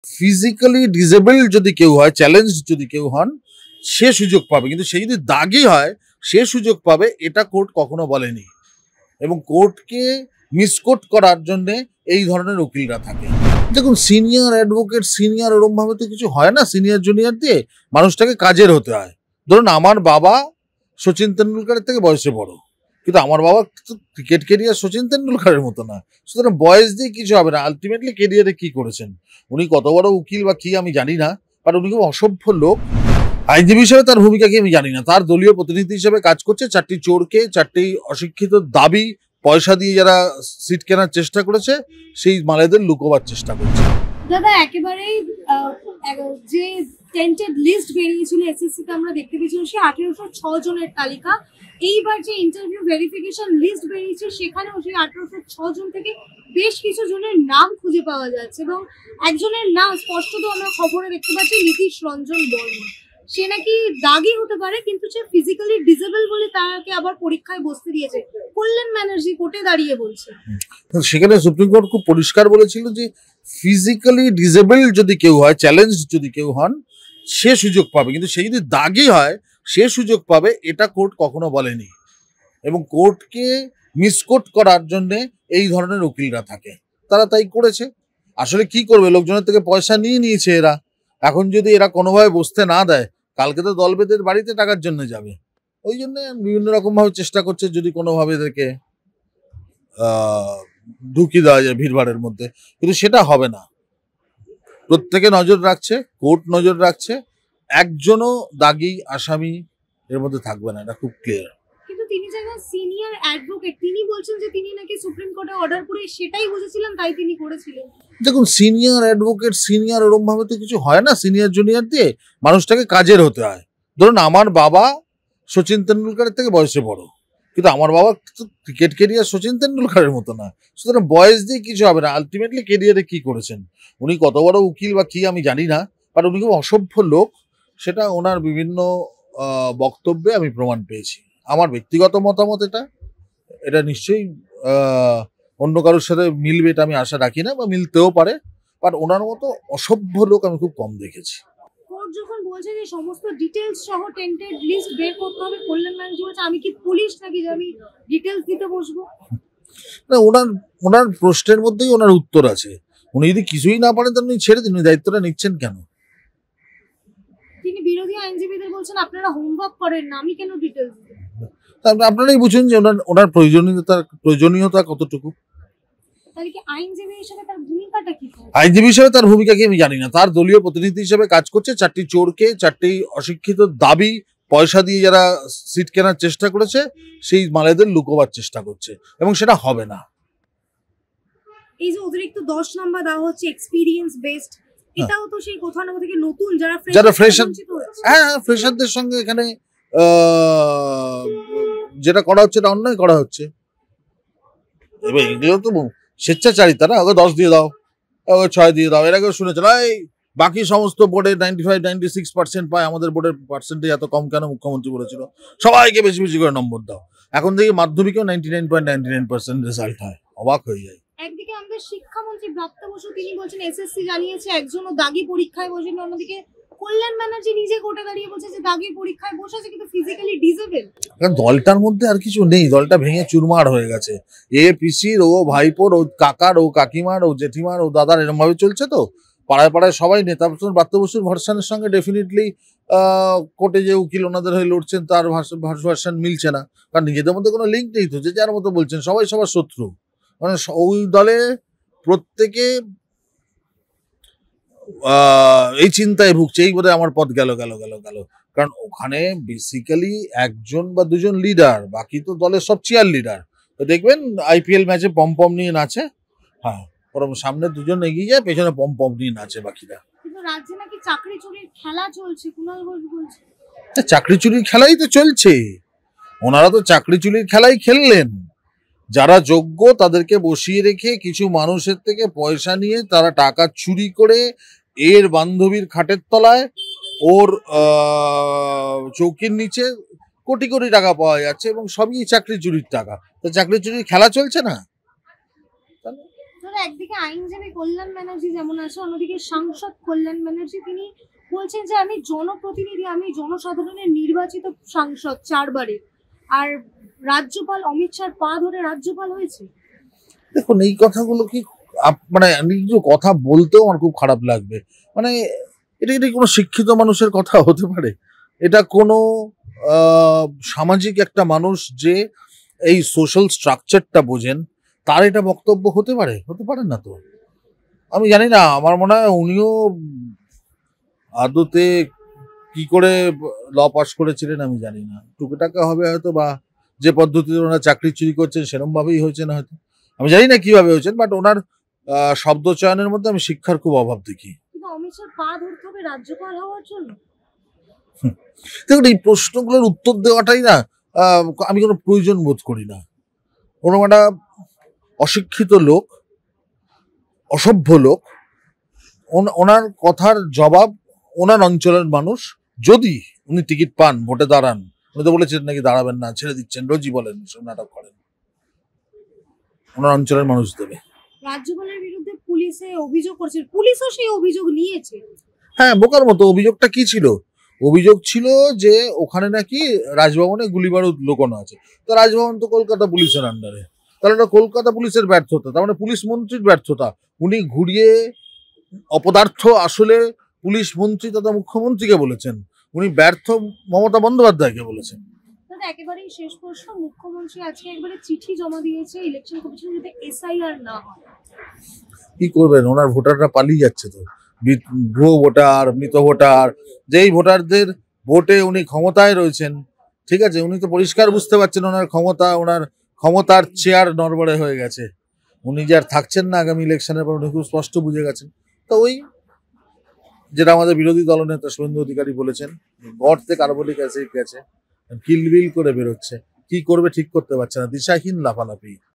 Physically disable যদি কেউ হয়, চ্যালেঞ্জ যদি কেউ হন, সে সুযোগ পাবে, কিন্তু সে যদি দাগি হয় সে সুযোগ পাবে, এটা কোর্ট কখনো বলেনি। এবং কোর্টকে মিসকোট করার জন্যে এই ধরনের উকিলরা থাকে। দেখুন, সিনিয়র অ্যাডভোকেট সিনিয়র ওরম ভাবে তো কিছু হয় না। সিনিয়র জুনিয়র দিয়ে মানুষটাকে কাজের হতে হয়। ধরুন, আমার বাবা সচিন তেন্ডুলকারের থেকে বয়সে বড়, কিন্তু আমার বাবা ক্রিকেট কেরিয়ার সচিন তেন্ডুলকারের মতো না। সুতরাং বয়স দিয়ে কিছু হবে না। আলটিমেটলি কেরিয়ারে কি করেছেন, উনি কত বড় উকিল বা কি আমি জানি না, কারণ উনি খুব অসভ্য লোক। আইনজীবী হিসেবে তার ভূমিকা কি আমি জানি না। তার দলীয় প্রতিনিধি হিসেবে কাজ করছে। 4টি চোরকে, 4টি অশিক্ষিত দাবি পয়সা দিয়ে যারা সিট কেনার চেষ্টা করেছে, সেই মালেদের লুকোবার চেষ্টা করছে। দাদা, একেবারেই যে টেন্টেড লিস্ট বেরিয়েছিল এসএসসিতে আমরা দেখতে পেয়েছিলাম, সেই 1806 জনের তালিকা। এইবার যে ইন্টারভিউ ভেরিফিকেশন লিস্ট বেরিয়েছে, সেখানেও সেই 1806 জন থেকে বেশ কিছু জনের নাম খুঁজে পাওয়া যাচ্ছে, এবং একজনের নাম স্পষ্টত আমরা খবরে দেখতে পাচ্ছি, নীতিশ রঞ্জন বর্মা। সে নাকি দাগি হতে পারে, কিন্তু সে ফিজিক্যালি ডিসেবল বলে তাকে আবার পরীক্ষায় বসতে দিয়েছে। কল্যাণ ব্যানার্জি কোর্টে দাঁড়িয়ে বলছে। সেখানে সুপ্রিম কোর্ট খুব পরিষ্কার বলেছিল যে ফিজিক্যালি ডিসেবল যদি কেউ হয়, চ্যালেঞ্জ যদি কেউ হন, সে সুযোগ পাবে, কিন্তু সে যদি দাগি হয় সে সুযোগ পাবে, এটা কোর্ট কখনো বলেনি। এবং কোর্টকে মিসকোট করার জন্য এই ধরনের উকিলরা থাকে, তারা তাই করেছে। আসলে কি করবে, লোকজনের থেকে পয়সা নিয়ে নিয়েছে এরা। এখন যদি এরা কোনোভাবে বসতে না দেয়, কালকে তো দলবেদের বাড়িতে টাকার জন্য যাবে। ওই জন্য বিভিন্ন রকম ভাবে চেষ্টা করছে যদি কোনোভাবে এদেরকে ঢুকিয়ে দেওয়া যায় ভিড়ভাড়ের মধ্যে, কিন্তু সেটা হবে না। প্রত্যেকে নজর রাখছে, কোর্ট নজর রাখছে, একজনও দাগি আসামি এর মধ্যে থাকবে না, এটা খুব ক্লিয়ার। কিন্তু তিনি যখন সিনিয়র অ্যাডভোকেট, তিনি বলছেন যে তিনি নাকি সুপ্রিম কোর্টে অর্ডার করে সেটাই বুঝেছিলেন, তাই তিনি করেছিলেন। দেখুন, সিনিয়র অ্যাডভোকেট সিনিয়র ওরম ভাবে তো কিছু হয় না। সিনিয়র জুনিয়র দিয়ে মানুষটাকে কাজের হতে হয়। ধরুন, আমার বাবা সচিন তেন্ডুলকারের থেকে বয়সে বড়, কিন্তু আমার বাবা ক্রিকেট কেরিয়ার সচিন তেন্ডুলকারের মতো না। সুতরাং বয়স দিয়ে কিছু হবে না। আলটিমেটলি কেরিয়ারে কি করেছেন, উনি কত বড় উকিল বা কি আমি জানি না, কারণ উনি খুব অসভ্য লোক। সেটা ওনার বিভিন্ন বক্তব্যে আমি প্রমাণ পেয়েছি। আমার ব্যক্তিগত মতামত এটা, এটা নিশ্চয়ই অন্য কারোর সাথে মিলবে এটা আমি আশা রাখি না, বা মিলতেও পারে। বাট ওনার মতো অসভ্য লোক আমি খুব কম দেখেছি। কোর্ট যখন বলছে যে সমস্ত ডিটেলস সহ টেন্টেড লিস্ট বের করতে হবে, কল্যাণ ব্যানার্জি বলছে আমি কি পুলিশ নাকি যে আমি ডিটেলস দিতে বসবো? না, ওনার প্রশ্নের মধ্যেই ওনার উত্তর আছে। উনি যদি কিছুই না পারেন তাহলে উনি ছেড়ে দিন, উনি দায়িত্বটা নিচ্ছেন কেন? তিনি বিরোধী আইনজীবীদের বলছেন আপনারা হোমওয়ার্ক করেন না, আমি কেন ডিটেলস দেব? আপনারাই বুঝুন যে ওনার প্রয়োজনীয়তা কতটুকু। তাহলে কি আইনজীবী হিসেবে তার ভূমিকাটা কি? আইনজীবী হিসেবে তার ভূমিকা কি আমি জানি না। তার দলীয় প্রতিনিধি হিসেবে কাজ করছে। 4টি চোরকে, 4টি অশিক্ষিত দাবি পয়সা দিয়ে যারা সিট কেনার চেষ্টা করেছে, সেই মালেদের লুকোবার চেষ্টা করছে, এবং সেটা হবে না। এই যে অতিরিক্ত 10 নাম্বার দেওয়া হচ্ছে এক্সপেরিয়েন্স বেসড, এটাও তো সেই কোথাও না কোথাও থেকে নতুন যারা ফ্রেশার, হ্যাঁ, ফ্রেশারদের সঙ্গে এখানে যেটা করা হচ্ছে এটা অন্যায় করা হচ্ছে। এবার এগুলো তো স্বেচ্ছাচারিতা না। ওকে 10 দিয়ে দাও, ওকে 6 দিয়ে দাও। এর আগেও শুনেছিল এই বাকি সমস্ত বোর্ডে 95-96% পায়, আমাদের বোর্ডের পার্সেন্টেজ এত কম কেন, মুখ্যমন্ত্রী বলেছিল সবাইকে বেশি বেশি করে নম্বর দাও। এখন থেকে মাধ্যমিকেও 99.99% রেজাল্ট হয়, অবাক হয়ে যায়। একদিকে আমাদের শিক্ষামন্ত্রী ব্রাত্য বসু তিনি বলছেন এসএসসি জানিয়েছে একজনও দাগি পরীক্ষায় বসেনি, অন্যদিকে কল্যাণ ব্যানার্জি নিজে কোর্টে দাঁড়িয়ে বলছে যে দাগি পরীক্ষায় বসেছে কিন্তু ফিজিক্যালি ডিসেবল। কারণ দলটার মধ্যে আর কিছু নেই, দলটা ভেঙে চুরমার হয়ে গেছে। এ পিসির, ও ভাইপোর, ও কাকার, ও কাকিমার, ও জেঠিমার, ও দাদার, এরকম ভাবে চলছে। তো পাড়ায় পাড়ায় সবাই নেতা। ব্রাত্য বসুর ভার্সনের সঙ্গে ডেফিনেটলি কোর্টে যে উকিল ওনাদের হয়ে লড়ছেন তার ভার্সন মিলছে না, কারণ নিজেদের মধ্যে কোনো লিঙ্ক নেই। তো যে যার মতো বলছেন, সবাই সবার শত্রু। মানে ওই দলে প্রত্যেকে এই চিন্তায় ভুগছে, এই বোধহয় আমার পথ গেল গেল গেল গেল। কারণ ওখানে বেসিক্যালি একজন বা দুজন লিডার, বাকি তো দলের সব চেয়ার লিডার। তো দেখবেন আইপিএল ম্যাচে পম নিয়ে নাচে, হ্যাঁ, ওরকম সামনে দুজন এগিয়ে যায়, পেছনে পম নিয়ে নাচে বাকিরা। কিন্তু রাজ্যে নাকি চাকরি চুরির খেলা চলছে, কুণাল ঘোষ বলছে। চাকরি চুরির খেলাই তো চলছে, ওনারা তো চাকরি চুরির খেলাই খেললেন। যারা যোগ্য তাদেরকে বসিয়ে রেখে কিছু মানুষের থেকে পয়সা নিয়ে তারা টাকা চুরি করে এর বান্ধবীর খাটের তলায়, ওর চৌকির নিচে কোটি কোটি টাকা পাওয়া যাচ্ছে, এবং সবই চাকরি চুরির টাকা। তো চাকরি চুরির খেলা চলছে না। একদিকে আইনজীবী কল্যাণ ব্যানার্জি যেমন আছে, অন্যদিকে সাংসদ কল্যাণ ব্যানার্জি তিনি বলছেন যে আমি জনপ্রতিনিধি, আমি জনসাধারণের নির্বাচিত সাংসদ 4 বারে, আর রাজ্যপাল অমিত শাহর পা ধরে রাজ্যপাল হয়েছে। দেখুন এই কথাগুলো কি মানে কিছু কথা বলতেও আমার খুব খারাপ লাগবে। মানে এটা কোনো শিক্ষিত মানুষের কথা হতে পারে? এটা কোনো সামাজিক একটা মানুষ যে এই সোশ্যাল স্ট্রাকচারটা বোঝেন তার এটা বক্তব্য হতে পারে? হতে পারে না তো। আমি জানি না, আমার মনে হয় উনিও আদতে কি করে ল পাস করেছিলেন আমি জানি না। টুকিটাকা হবে হয়তো, বা যে পদ্ধতিতে ওনারা চাকরি চুরি করছেন সেরকম ভাবেই হয়েছেন হয়তো। আমি জানি না কিভাবে হয়েছেন, বাট ওনার শব্দ চয়নের মধ্যে আমি শিক্ষার খুব অভাব দেখি। কিন্তু অমিত শাহর পা ধরতে হবে রাজ্যপাল হওয়ার জন্য? দেখুন এই প্রশ্নগুলোর উত্তর দেওয়াটাই না আমি কোনো প্রয়োজন বোধ করি না। কোনো একটা অশিক্ষিত লোক, অসভ্য লোক, ওনার কথার জবাব ওনার অঞ্চলের মানুষ, যদি উনি টিকিট পান, ভোটে দাঁড়ান, উনি তো বলেছেন নাকি দাঁড়াবেন না, ছেড়ে দিচ্ছেন, রোজই বলেন, সব নাটক করেন, ওনার অঞ্চলের মানুষ দেবে। রাজ্যপালের বিরুদ্ধে পুলিশে অভিযোগ করছে, পুলিশও সেই অভিযোগ নিয়েছে। হ্যাঁ, বোকার মতো। অভিযোগটা কি ছিল? অভিযোগ ছিল যে ওখানে নাকি রাজভবনে গুলি বারুদ লুকোনো আছে। তো রাজভবন তো কলকাতা পুলিশের আন্ডারে, তাহলে ওটা কলকাতা পুলিশের ব্যর্থতা, তার মানে পুলিশ মন্ত্রীর ব্যর্থতা। উনি ঘুরিয়ে অপদার্থ আসলে পুলিশ মন্ত্রী তথা মুখ্যমন্ত্রীকে বলেছেন, উনি ব্যর্থ মমতা বন্দ্যোপাধ্যায়কে বলেছেন। দাদা একেবারেই শেষ প্রশ্ন, মুখ্যমন্ত্রী আজকে একবারে চিঠি জমা দিয়েছে ইলেকশন কমিশন যাতে এসআইআর না হয়। কি করবেন, ওনার ভোটাররা পালিয়ে যাচ্ছে তো। ভুয়ো ভোটার, মৃত ভোটার, যেই ভোটারদের ভোটে উনি ক্ষমতায় রয়েছেন, ঠিক আছে, উনি তো পরিষ্কার বুঝতে পারছেন ওনার ক্ষমতার চেয়ার নড়বড়ে হয়ে গেছে, উনি যে আর থাকছেন না আগামী ইলেকশনের পর, উনি খুব স্পষ্ট বুঝে গেছেন। তো ওই যেটা আমাদের বিরোধী দলনেতা শুভেন্দু অধিকারী বলেছেন, গর্তে কার্বলিক অ্যাসিড গেছে, কিলবিল করে বেরোচ্ছে, কি করবে ঠিক করতে পারছে না, দিশাহীন লাফালাফি।